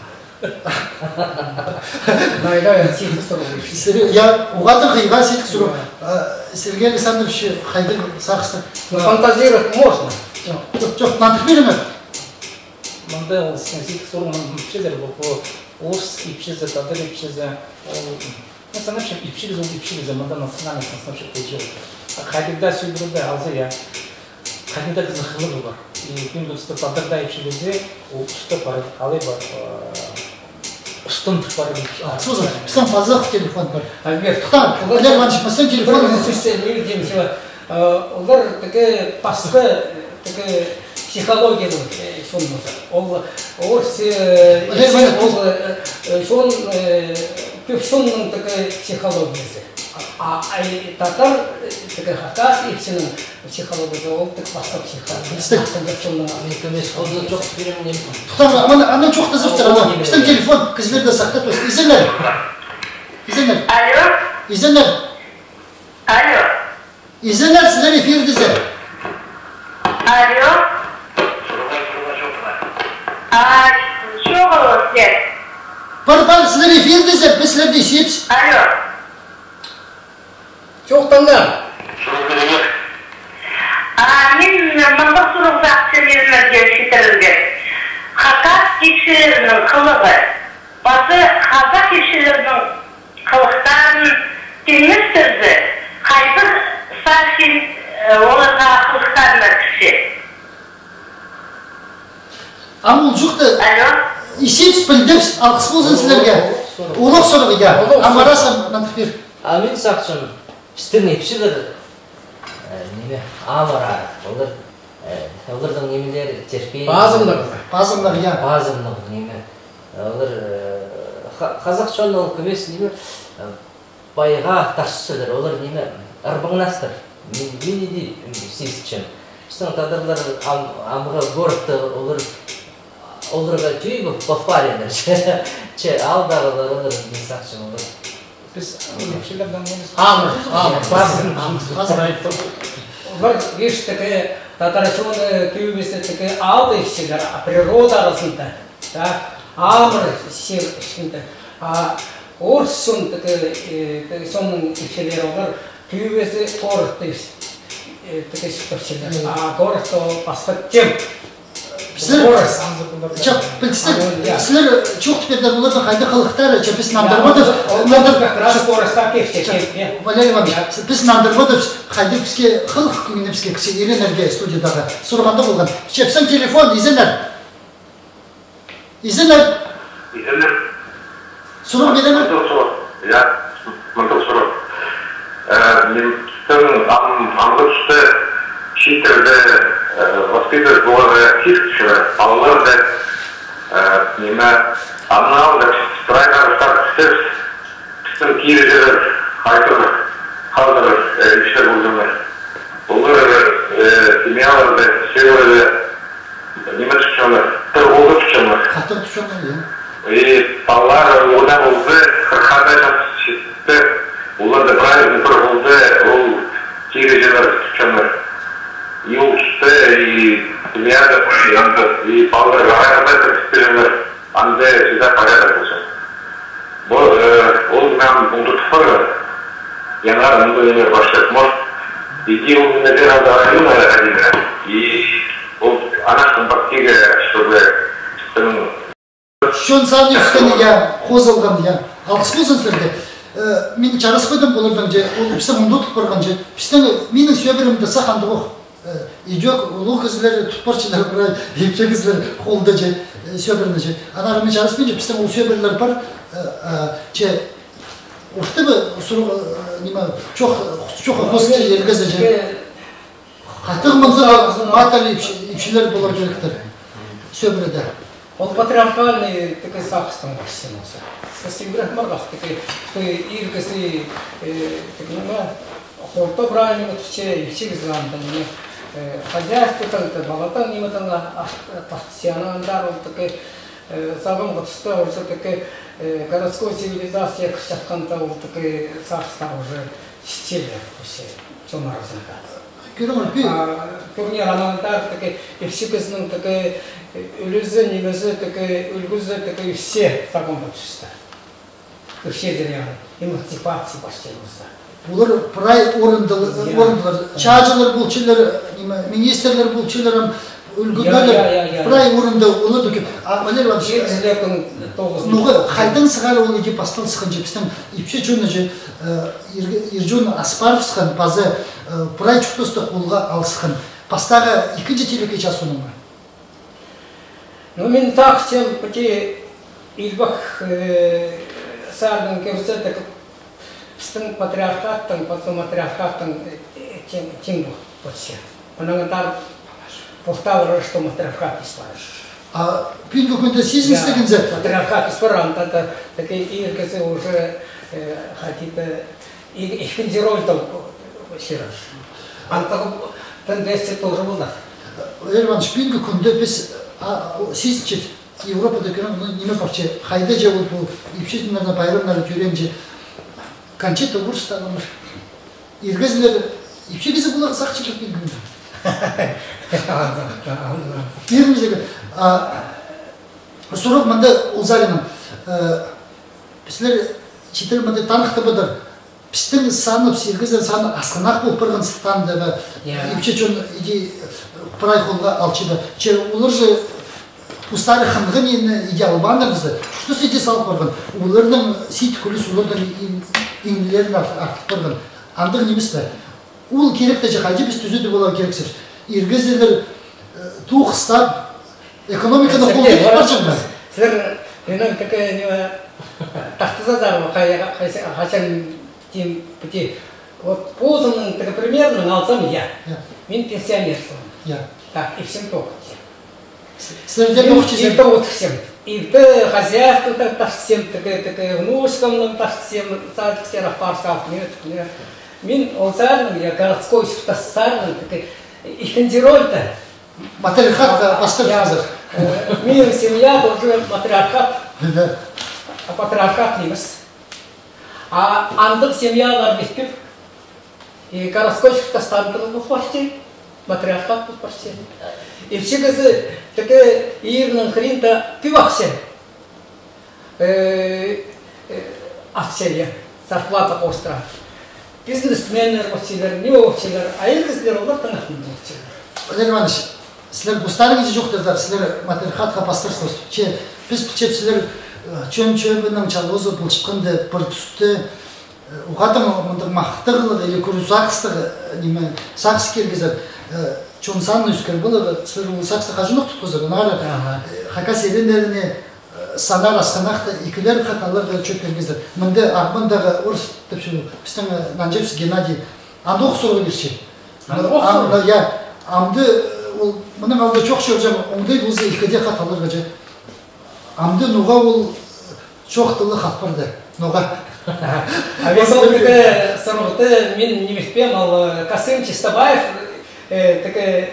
Speaker 2: Найда сетік сұру.
Speaker 1: Я угадал кыйга сетік сұру. Сергей Александрович қайды сақсы.
Speaker 2: Фантазировать можно.
Speaker 1: Жоқ, нантық беріңі.
Speaker 3: Мында ол сетік сұру ипшезер бұл орыс ипшезе, татар ипшезе. Мен санапшым ипшезе, ол ипшезе, мында национальный санапшым көйжел. Қайдыда сөйдіруді алзы я. Қайдыда біздің қылығы бар. Мен бұсты татарда ипшезе, ол үсті бар, қалай бар. Ұстындық бар.
Speaker 1: Слушай, біздің фазақ телефон бар.
Speaker 2: Альберт,
Speaker 1: Валерий Иванович, біздің телефон...
Speaker 2: Олар такая басқа психология ол көпшонның такая психологиясы. А татар такая хакас ипсінің психологиясы ол так басқа психология.
Speaker 1: Ана жоқ тазырттыр, біздің телефон кізлерді сақтап өз. Изенер.
Speaker 5: Алло?
Speaker 1: Изенер.
Speaker 5: Алло?
Speaker 1: Изенер сілер эфирдізе.
Speaker 5: Алло? Що голосте?
Speaker 1: Бар, сілер эфирдізе, біз сілерді есепсіз.
Speaker 5: Алло?
Speaker 2: Жоқтанда.
Speaker 5: Мен мыңдық сұрық зақсылерінерден шетірілген. Хакас епшілерінің қылығы, басы қазақ епшілерінің қылықтарын келместірді. Қайдыр саршин оларға қылықтарына кіші.
Speaker 1: Амыл жұқты.
Speaker 5: Алло?
Speaker 1: Есепсіз білдіміз, алқыс болсын сілерге. Олық сұрығы, я. Амарасан, нантық бер.
Speaker 4: Мен сақшым, біздің епшілер амара, олардың немелері терпей.
Speaker 1: Базымдар, я.
Speaker 4: Базымдар, неме. Олар қазақшан ол көмес неме байға ташшылар, олар неме арбаңнастыр. Мен еде сезікшім. Біздің тадырлар амыға горықты, оларға түйі бұл бафаренер. Алдағылар, олар мен сақшым олар.
Speaker 3: Biz епшілерден неміз...
Speaker 2: Олар еш такая татарчоны түйбесі такая алды епшілер, природа арасында. Амыр ішінде. Орыс сон такая сонның епшілері олар түйбесі торықты епшілер. Торықты басқа кем.
Speaker 1: Жоқ, білдістер, сілер жоқ түпендер олардың қайды қылықтары, біз нандырмадыр. Валерий Иванович, біз нандырмадыр, қайды бізге қылық күніне бізге кісі еренерге студиядағы сұрғанда болған. Біздің телефон, Изенер. Изенер. Сұрық беремін?
Speaker 6: Я, мұндық сұрық. Мен аңғы түсті шейтерді воспитывать было фишки, балаларды неме анау стройға старт істің кейде жері айтылыр, қалдырыр, іштер болдырмай. Олар семьяларды, северлерді неме түшкенler, бір олды түшкенler.
Speaker 1: Қатыр түшкенler,
Speaker 6: балалар ода болды, қырқада жатты, оларды бір болды, ол кейде жерлер түшкенler. И учты, и семьяда, и балалар ғайырда түшкенler, анда всегда порядок болсын. Ол нам бұлды тұфыры, яңа мұнды немер баштайды. Может, иди у меня надо района один, и ол анашкин бактиге, чтобы
Speaker 1: Шон саны үскені, я, қозылған, я. Алқыс болсын сілерде. Мен жарыс қойдым болырдың же, ол біздің мұнды тұтып барған же. Менің сөйбірімді сақанды оқ. Идек, ұлы кізілер, тұтпаршылар бұрай, епше кізілер қолды же, сөйбірімді же. Анарымен жарыс бен же, біздің ол сөйбірлер бар, Ушты сурук нима чох хосты ергезе же. Катык мында матали ипшилер болор керектер. Сөбүрөдө.
Speaker 2: Он патриархальный такой сахстан башсынасы. Сестибрах маргас такой иргеси такой хорто правильно туче ипшиг замданы. Хозяйство это балатан ниматана постоянно такой сагам гостя уже такой городской цивилизации кшакканта вот такой сахстан уже стиле все чонарзынка. Турнир анандар такой ипшигызның такой үлгүзү немесе такой үлгүзү такой все сагам гостя. Все деревья эмансипация башталса.
Speaker 1: Булар прай орындылар, чажылар булчылар, министрлер булчыларым үлгүлөр прай орынды улы дүкеп. Валерий Иванович, нуга хайдан сыгар ол иди пастал сыгын жепстен ипше чөне же Иржон Аспаровскан базы прай чуктосты колга алсыкын. Пастага 2-нче телеке часунума.
Speaker 2: Ну мен так тем пути илбах сардын керсе так Стэн патриархаттан, потом матриархаттан тем вообще. Она так повторила, что матриархат испаришь.
Speaker 1: А пинку какой-то сизмистый гензе?
Speaker 2: Матриархат испаран, это такие иркасы уже хотите их финзировать там сираж. А так тенденция тоже была.
Speaker 1: Ерван шпинку кунде без сизчит Европа декран неме парче хайда же бұл ипшетинлерна байрамнары жүренже Кончета Вурстаном. Иргезлер ипшегизе булар сакчылык билгин. Бирмизеге сурок мында Улзалиным. Бизлер читер мында таныкты быдыр. Биздин саны Иргезлер саны асканак болуп Кыргызстан деп ипче чон иди прайхолга алчыды. Че улар же Устары хангын иди албандырызды. Что сиде салып барган. Улардын сит күлүс улардын инлерин артып барган. Андык немес бе. Ул керек же кайчы биз түзүдү болор керексиз. Иргезелер туухстап экономиканы колдоп барчаңдар.
Speaker 2: Силер менен такая не тахтызадарма кайсан тем пути. Вот позанын так примерно алсам я. Мен пенсионерсың.
Speaker 1: Я.
Speaker 2: Так, и всем только.
Speaker 1: И
Speaker 2: то вот всем. И ты хозяйство так всем, такая внучкам так всем, садик все распарсал, нет. Мин он царный, я городской царный, такой их кондироль-то.
Speaker 1: Матриархат поставил.
Speaker 2: Мин семья тоже матриархат, а патриархат немец. А андык семья ларбиспив, и городской старый был почти, матриархат был почти. И все газы такие ирным хринта пивахсе. Акция, зарплата остра. Бизнесмены вообще, не вообще, а их сделал так нахуй вообще.
Speaker 1: Валерий Иванович, силер бустарыңыз жоқтырдар, силер матриархатқа бастырсыз. Че біз пичеп силер чөм-чөмінің чалғызы бұлшыққанды бір түсті уғадың мұндық мақтығылығы или күрусақыстығы неме сақсы кергізір. Чонсан үскер было, сырыл саксы хажынок туткузар. Нара хакас ерендеріне санар асқанақта икілер қаталар чөп бергіздер. Мында Ағмандағы орыс тепші біздің Нанжепс Геннадий андық сұрғы берші. Я амды мұның алды чоқ шөржем оңдай бұлзы икіде қаталар ғажа. Амды нуға ол чоқтылы қатпарды. Нуға.
Speaker 2: А весь опыт сұрғыты мен немеспем, ал Касым Чистабаев такая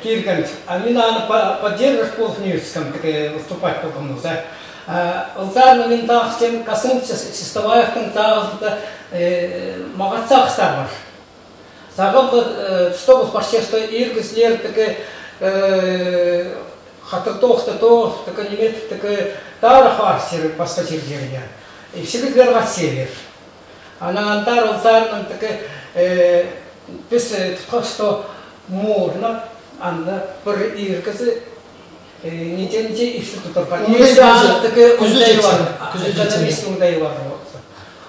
Speaker 2: Кирган, а меня поддерживаешь по университетам, такая выступать только мной, да. Улзар мен так тем Касым Чистабаев там магазцах старбар. Сагал что был почти что иргислер такая хатыртохта то такая немет такая тарахарсер паскатир деревья. И все говорят север. А на антар Улзар нам такая писает, что можно, анда бір иркасы нетенде и что-то только. Если она такая экономический удай бар болса,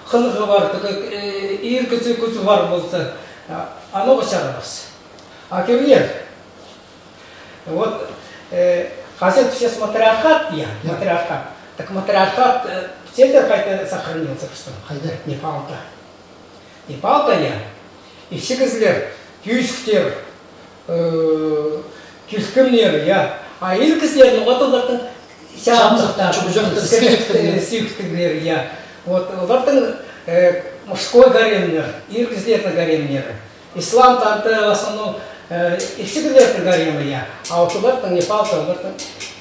Speaker 2: хынғы бар, такая иркасы күзі бар болса, оно башарабас. А кемнер, вот хотят все матриархат, матриархат, Так матриархат все как-то сохранился, что?
Speaker 1: Қайда?
Speaker 2: Непалда. Непалда я. И все кізлер, күйіскер, күйіскімлер, я. А ел кізлер, ну вот олардың сүйіктігілер, я. Вот олардың мужской гаремнер, ел кізлердің гаремнері. Ислам танты в основном и все кізлердің гаремі, я. А вот олардың Непалда, олардың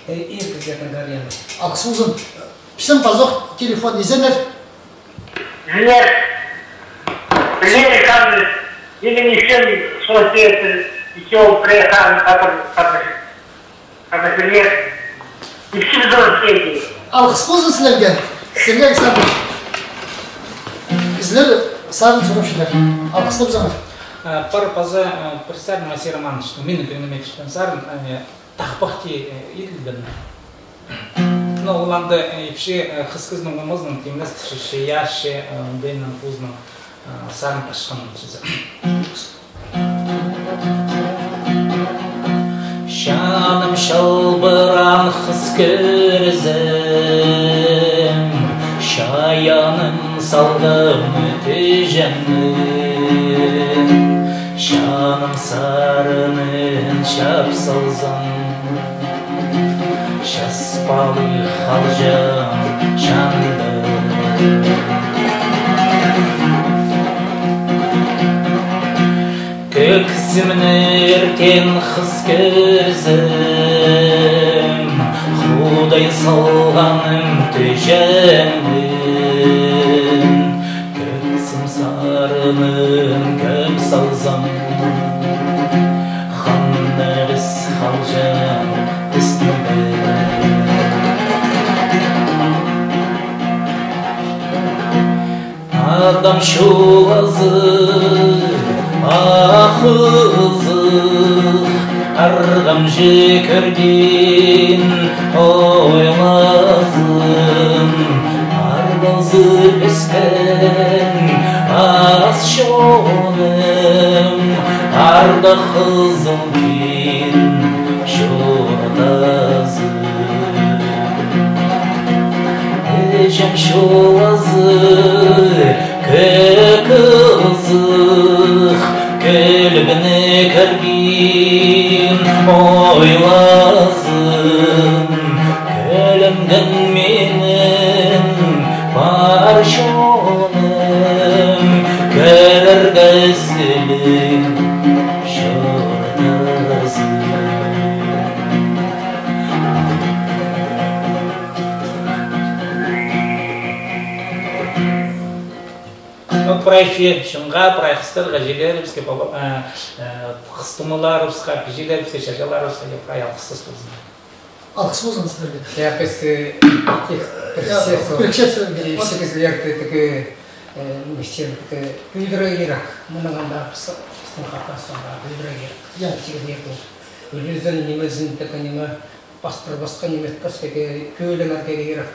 Speaker 2: ел кізлердің гаремі.
Speaker 1: Ақсузын, пісім базоқ телефон езенер?
Speaker 5: Нет. Примеры каждый, или ничем смотрится, еще приехал, как например, и все должны ездить.
Speaker 1: Ақсузын сілерге, Сергей Александрович. Сілер сағын сұрапшылар. Ақсылып заңыр.
Speaker 3: Пар паза представим Василий Романович, менің көңіліме түшкен сарын тақпақты еділден. Но уланды епше қыз-қыздың ұмызның теміз түші яшы бейнің ұзның сарын қашқанын түзі.
Speaker 7: Şanım şalbıran xız gözüm, şayanım saldım tüjendim, şanım sarının şapsalzan, şaspalı halcan şandım. Көксімнеркен қыз көзім, Құдай салғаным төженім, көксім сарының көк салзам, Ханнығыз қалжан үстімді. Адам шуғазы Ахызық арғам жекірген ойлазым, арбазы өскен аз шоным, арды қызыл кен шоғдазым. Эжем шоғазы көкізық, Көлбіні кірген ойлазым, Көлімдің менің бар шоным, Көріргізілім жордазым.
Speaker 3: Проекте шыңға, проектстарға, желерімізге, қыстымыларымызға, желерімізге, шажаларымызға, проектсыз болсын.
Speaker 1: Ақсы болсын сіздерге.
Speaker 2: Я песі все кізлерді түгі мешчен түгі күйдірі керек. Мұның анда қыстың қақасында күйдірі керек. Кізлерді өлізін немезін түгі неме бастыр басқа немес түгі көйлің әркері керек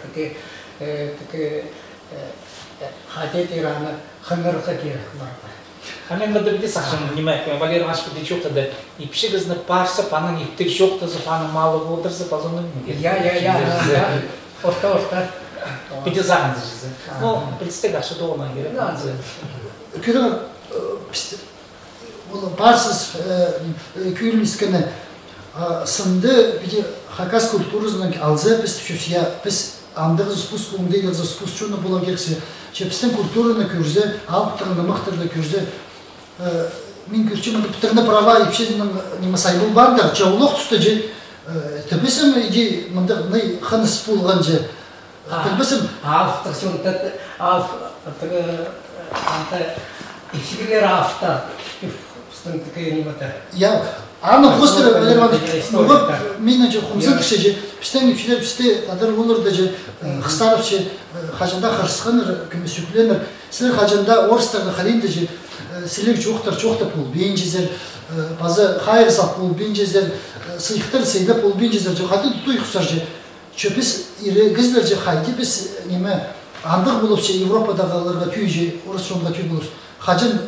Speaker 2: түгі хатет ираны ханырға керек барда.
Speaker 3: Амен мыдырды сақшын неме, Валерий Иванович жоқтады. Ипші кізні парсы, паның иптік жоқтызы, паның малы болдырсы, пазоны мүнге.
Speaker 2: Я. Орта.
Speaker 3: Педе зағынды жызы. Ну, представь, ақшы доғына керек.
Speaker 1: Көріңір, парсыз көйлімізкені сынды хакас культурызынан алзы біз түші, біз андығы спуск, оңдайғы спуск чуны бола керексе, Чепстен культураны көрзе, алыптырында мықтырды көрзе, мен көрчі мұнды пітірді права епшенің немі сайбыл барды, жаулық түсті же, тәбесім еде мұнды қаныс болған же, тәбесім.
Speaker 2: Алыптық сонда, епшігілер алыптар, үстің түкі немеді.
Speaker 1: Я, аны қостыры, Валерий Иванович, мен же құмзын кіші же, пістен епшілер пісте адыр олырды же, қыстарып же, қажында қарысқаныр, көмес үкіленір, сілер қажында орыстарды қалейді же, сілер жоқтар пол бейін жезер, базы қайыр сап пол бейін жезер, сыйықтар сейді пол бейін жезер, қаты тұту ұйқысар же, чөпіс гіздер же қайды, біз неме андық болып же, Европадағыларға түй же, орыс жонға түй болып, қажын,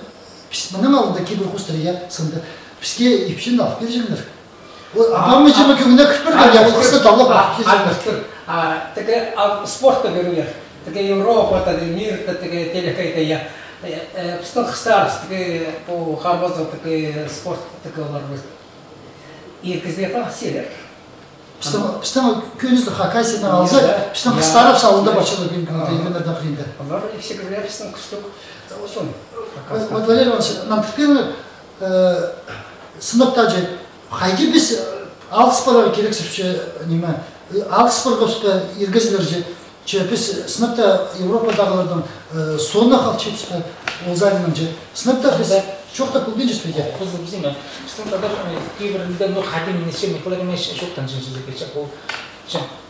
Speaker 1: мұның алдында кейбір қостыры я сынды, бізге епшен алып бер жеңдер. Апамы жемі көңіне күшпір, ол қысты талап алып
Speaker 2: таке спортта көрүлөр. Таке Европада, мирда таке телекайта я. Біздің қыстар таке по харбазда таке спорт таке олар еркізде қасилер.
Speaker 1: Біздің көнізді хакасиядан алса, біздің қыстарып салында бачылы бенді қиынды.
Speaker 2: Олар ексекізлер біздің күштік.
Speaker 1: Вот, Валерий Иванович, нам теперь сыныпта же, қайде біз алыспарға керексіпші неме, алыспарға ергізілер же, біз сыныпта Европадағылардың соны қалып жетіспі, ол залынан же, сыныпта біз жоқта көлден жетпейді.
Speaker 3: Қызды біздің, сыныптада кейбірінде қадем неше, меколарымен жоқтан жыншызды кетші, ол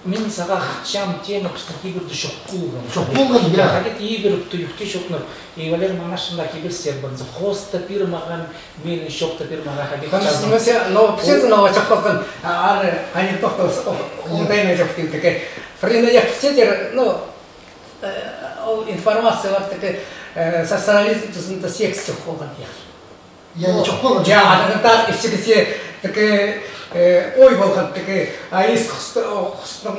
Speaker 3: мен саға хатшам тені біздің кейбірді жоқ болған.
Speaker 1: Жоқ болған, я.
Speaker 3: Қадет ебіріп тұйықты жоқныр. Валер маңашында кейбір стер бұрынсы. Хоста пір маған, мен шоқта пір маған қадет
Speaker 2: жазды. Немесе, пішесі науа чақпақтан, анекдокта ондайына жоқ дейм таке. Фрина яқпішетер, информация бар таке, социализм тұсында секс жоқ болған яқ.
Speaker 1: Я жоқ болған.
Speaker 2: Я, адамдар ешігісе таке, ой болған таке, айыз құстың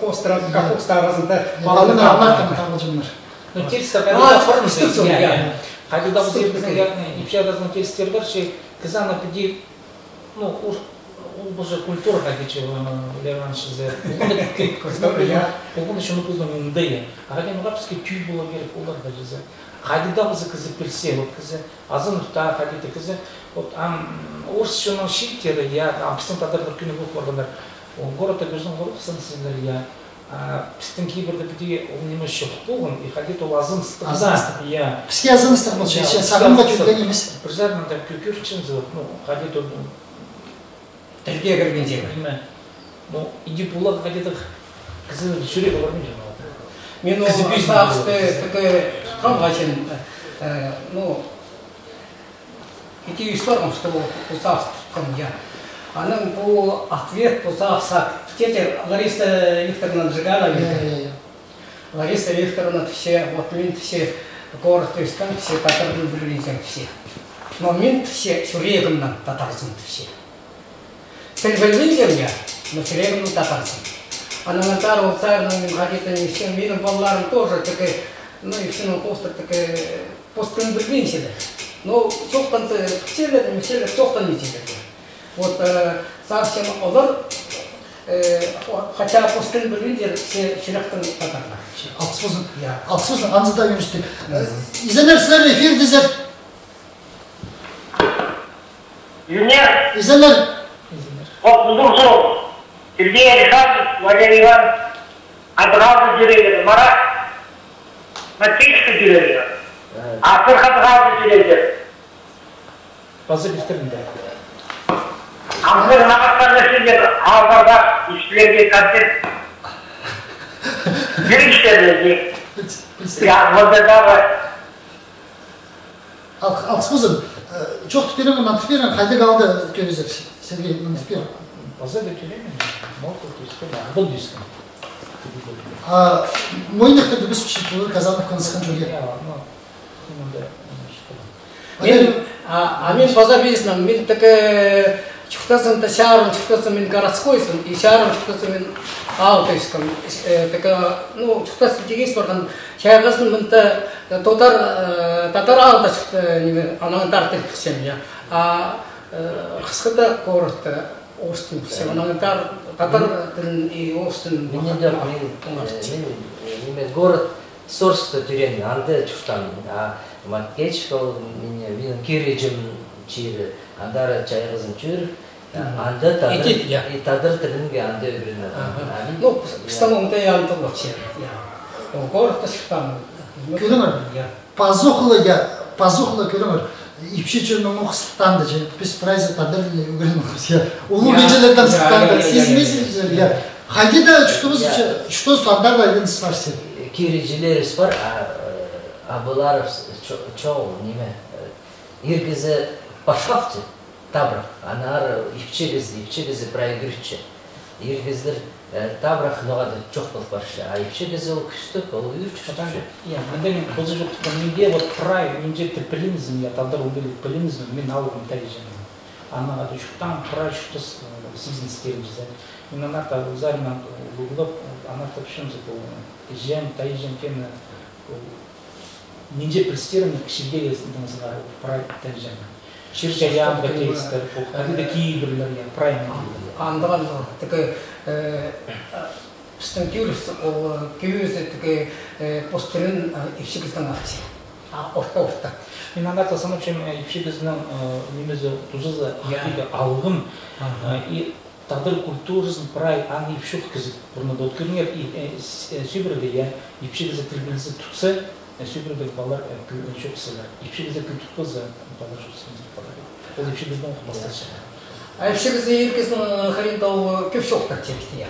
Speaker 2: қостырады, қақуқстар арасында
Speaker 1: баланы тағыл жымыр.
Speaker 3: Терістер қадеда қадеда бұл зербіздің епше адасының терістер бар, кізана піде, ол бұжы культура қадече, Лерманшы зер. Олғын үшін ұқызды мұндайы. Ағаден ғапсызге түй бола керек олар қадезе. Қадеда бұзы кізі білсе, азын ұқта қадеті кізі, орыс шының шиттері, біздің татардар күні бұл қорғандар, городта көздің ғұрып сынсыздар, біздің кейбірді біде ол немес жоқ болған, қадет ол азын ыстықза.
Speaker 1: Бізге азын ыстық бұл, сағынға жүрген емес.
Speaker 3: Бір жарында көкершін зылып, қадет ол
Speaker 2: тілге кірген жегі.
Speaker 3: Иди бұлақ қадеті кізі жүрек олармен жүрмеді.
Speaker 2: Мен ол астағысты түкі тұтқанға шен, эти истории, что Усав я. Она по ответ Усав теперь Лариса Викторовна Джигана. Лариса Викторовна все, вот мин все город, то есть там все татары были все. Но мин все сюрегом татарцам все. Сельвельвинзем я, но сюрегом татарцам. А на Натару царь на Михадите всем мином Павларом тоже такая, и все на постер такая постконвергенция. Но çoğtan şeyler, çoğtan neticeler. Вот совсем olur, хотя после бөлümler şirketten tatarlar.
Speaker 1: Alsızın, anzıda yürüstü. İzleyenler efir dizer.
Speaker 5: Юнер,
Speaker 1: İzleyenler.
Speaker 5: вот Мудурцов, Сергей Александрович, Валерий Иванович, Адразов директор, Марат, Матвеевский директор. Фырхат директор.
Speaker 3: Bazı bitirin de.
Speaker 5: Амсыр нағаттарда сендер алдарда işçilerge концерт берişlerdi. Ya Vladimir
Speaker 1: Alsızın, çok tüperen, mantıperen, kayda kaldı görüzer. Sergey, mantıperen.
Speaker 3: Bazı bitirin mi? Molko tüskün, adıl tüskün.
Speaker 1: Мойнықта біз пішіп казанов конысқан жөге.
Speaker 2: Мен база бизнесмен, мен таки чухтасын та шаарым, чухтасын мен городскойсын, и шаарым чухтасын мен алтойском. Така, чухтасын дегейс барған, шайғасын мен татар алта чухта, анаңдар тілкісем, я. Қысқыда городта орыстың кісем, анаңдар татар тілін и орыстың.
Speaker 4: Мен город Сорскта тюрен, анды чухтан, Маткечка, мен кережім чирі, андары чайғызын чүр, анды тадыр тілінге анды өбірін.
Speaker 2: Пістан оңдай анды бұл чир. Городта шықтан.
Speaker 1: Көріңір, пазухылы көріңір, ипші жүрінің ұқсықтанды же, біз прайзы тадырын өбірін ұқсы. Олу бейжелерден сұқтанды, сезмейсіз же, қайдеда что сандар байлығыныз бар сен?
Speaker 4: Кережелеріс бар, бұлар çoğu неме, ергізі башқафты, табрақ, анар ипчегізі проигрытчы. Ергіздер табрақ ноғады жоқ болып баршы, а ипчегізі ол күстік, ол үйірчі.
Speaker 3: Мында мен қозы жоқтықта, менде вот прай, менде білімізім, я талдар убелік білімізім, мен алуым тәрежені. ана düşükten para şutus sizin skerimize. Minanat da uzarman bulup anahtar pişimiz bu jem tayjem kendi ninja prestirin kişiye yazıldığı zaman para tayjem. Şirketler bakıyorlar, hadi de ki birler ya prime.
Speaker 2: Andalan такой стантюрс о кюзе такой постерин ишигиздан акси. Орта.
Speaker 3: Minanat da sanırım ipşigizden nimeze tuzuzla yapıda algım и тадыр культуризм прай аны ипшух кызык бурнада өткөрүңөр сүйбүрдө я ипшигизе тилбилизи тутса сүйбүрдө балдар көп кысылар ипшигизе тил тутпаса балдар жусун ол ипшигизден окумастар
Speaker 2: Ишигизе иркиздин харинтау көп шоктар чекти я.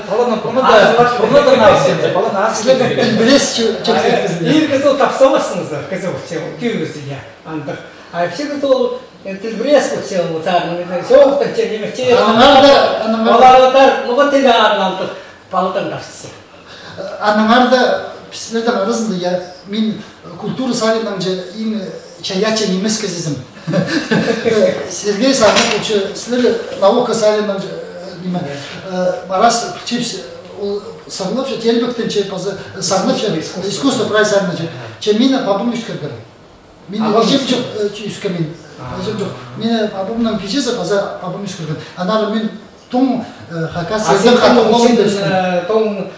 Speaker 3: Баланы бурнада насында баланы асылы
Speaker 1: Билес чекти.
Speaker 2: Иркизде тапсаласыңыздар, кызык күйүзү я. Андыр. Ишигизе ол Тилбрес учил ударный, все так че не мечти. Балалар, ну вот ты гарантов, палатан дарсы.
Speaker 1: Аннарда письмерден арасында я мен культура салинан же им чаяча немес кезизим. Сергей Сарнович, силер наука салинан же неме марас чипс сагылып же телбектен че пазы сагынып же искусство прай салинан же. Че мина бабым үскөргөн. Мен ежем жок үскөмүн. Мен бабымның пижезе база бабым үскөргөн. Анары мен том хакас езен хатым болду.
Speaker 2: Том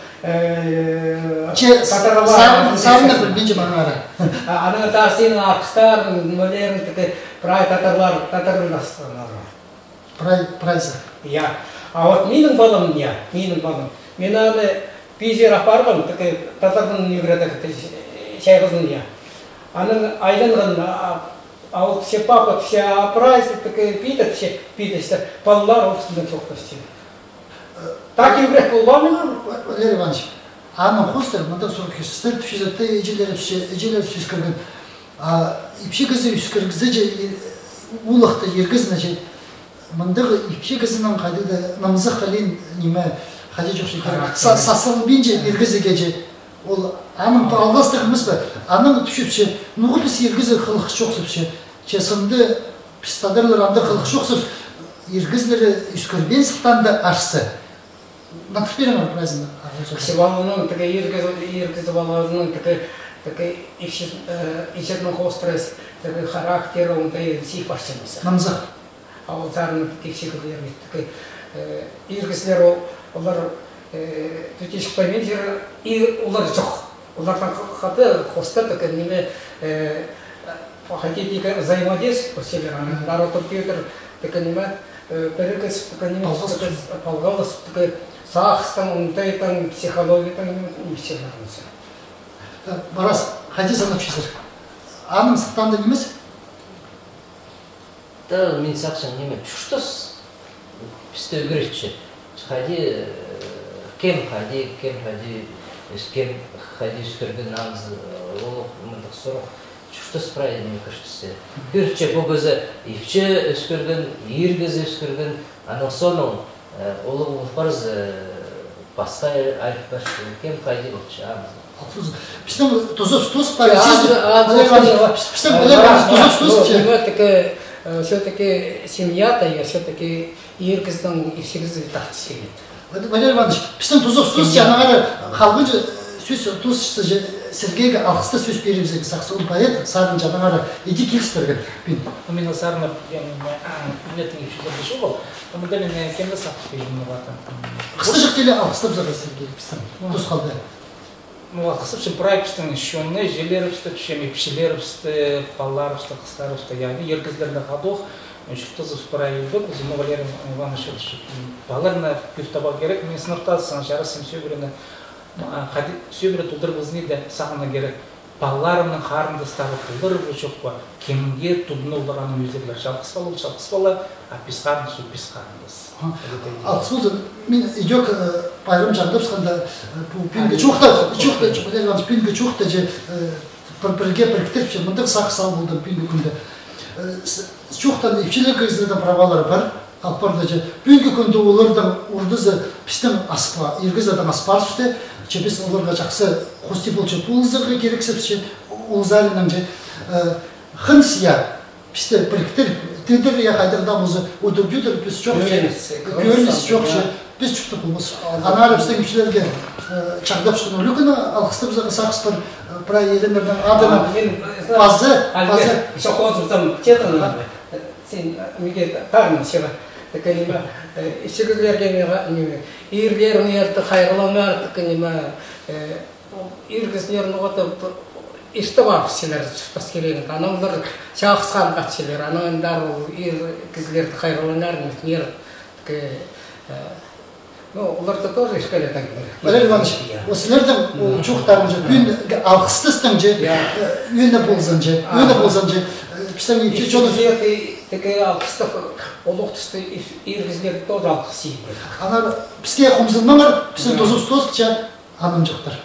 Speaker 1: сарына билбейнче маңара.
Speaker 2: Аны тасин акстар, модерн такой прай татарлар
Speaker 1: Прайса.
Speaker 2: Я. А вот менің балам я, менің балам. Мен аны пижер апарган такой татардың неграда шай кызын я. Аның айланган а вот все папа, вся прайс, такая питат, все питат, баллар общественно чоқтасты. Так и вряд болбамын.
Speaker 1: Валерий Иванович, аның хостер, мында сорок кешістер, түшізетті ежелер сүскірген. Ипші кізі үскіргізі же улықты ергізіне же, мындығы ипші кізінің қадыды намызы қалин неме қады жоқ шекер. Сасылы бен же ергізіге же, ол аның алғастық емес бі, аның түшіпші, нұғы біз ергізі қылық жоқсыпшы, чесімді пистадырлар аңды қылық жоқсып, ергізлері үскірбен сықтанды ашсы. Натфирman праздник.
Speaker 2: Ксевалының такой ергіз балазының такой ищетный хострес, такой характер, он такой сипашчымыз.
Speaker 1: Намзақ.
Speaker 2: А ол зарының такой секілдер, такой ергізлер олар төтешік поймендер, и олар жоқ. Олардан қаты хоста такой неме хотите взаимодействовать, народ Петр такой неме переказ, такой неме полгалас, такой сахстан, унтайтан, психологиятан не все нравится.
Speaker 1: Барас, хади санапшысыр. Аның сықтанды немес?
Speaker 4: Да, мен сақшан неме, чуштас пісті өгіретші. Хади, кем хади үскірген аңыз, олық мұндық сұрық. Чуштас правильно кажется. Көрче богоза ипче үскірген, ергіз үскірген, аның соның олық ұлпарыз басқа әріппаш кем хади болчы аңыз.
Speaker 1: Пістің тузов стус паризизм. Пістің тузов стус че?
Speaker 2: Все-таки семья-то я все-таки ергіздің ешігізді тақты сегет.
Speaker 1: Валерий Иванович, пістің тузов стус че, анағары қалғы сөз тусышты же Сергейге алқысты сөз беремізегі сақсы ол поэт, сарын жанағары еде келіс берген.
Speaker 3: Мен сарына билеттің ешігерді шу бол, мұнда мен кемді сақсы беремін бата.
Speaker 1: Қысты жүктелі алқыстып жағы Сергей пістің, тус қалды.
Speaker 3: Қысып проектің шөні, желеріпсті, пшемепшілеріпсті, балларіпсті, қыстаріпсті, яғни ергізлерді қадуқ, жүктізіп проекті, ұзымы Валерий Иванович, баларына көфтаба керек, мен сыныптасың, жарысым сөйбіріні, сөйбірі тұлдыр бұзынейді сағына керек, баларымның қарындыстары тұлдыр жоқ ба, кемге тұлдыны оларғаның өздерлер, жалқыс бала, а пис қарындыс, ол пис қарындыс.
Speaker 1: Алқысыз, мен идек пайрым жағдып сықанда пүйінгі чоқты же бірге біріктіріп же мұндық сақы сал болды пүйінгі күнді. Чоқтан епшелер көгіздердің правалары бар, алпарда же пүйінгі күнді олардың ұрдызы пістің аспа, ергізердің аспар сүрді, че біз оларға жақсы қости болчы пулызырғы керексіп же, олзалының же қын сия пісті біріктіріп Тидер я хайдырда музы удурдюдер біз жоқ көрініс жоқ же біз чүкті бұлмыз. Анары біздің күшілерге чағдап шықын өлі күні алқысты бізі сақыс бір пра елемердің адына базы
Speaker 2: еще қозырсам кетің сен неге тағын шеға такая сигізлерге ирлерін ерті қайғыланы артық неме иргізлерін отып işte var şeyler çıktas geleni anamlar şahskan kaççılar anamlar ir kızlar hayırlanlar mı ki no onlar da тоже işgal eden gibi.
Speaker 1: Öyle Ivanoviç, o sinirden çok tarımcı, gün alkıştısınca, yönde bolzanca, işte bir şey çok
Speaker 2: такая алкыстық олықтысты иргізлер тоже алкысы.
Speaker 1: Ana psikiye komzunlar, bizim tozuz tozca hanım çıktır.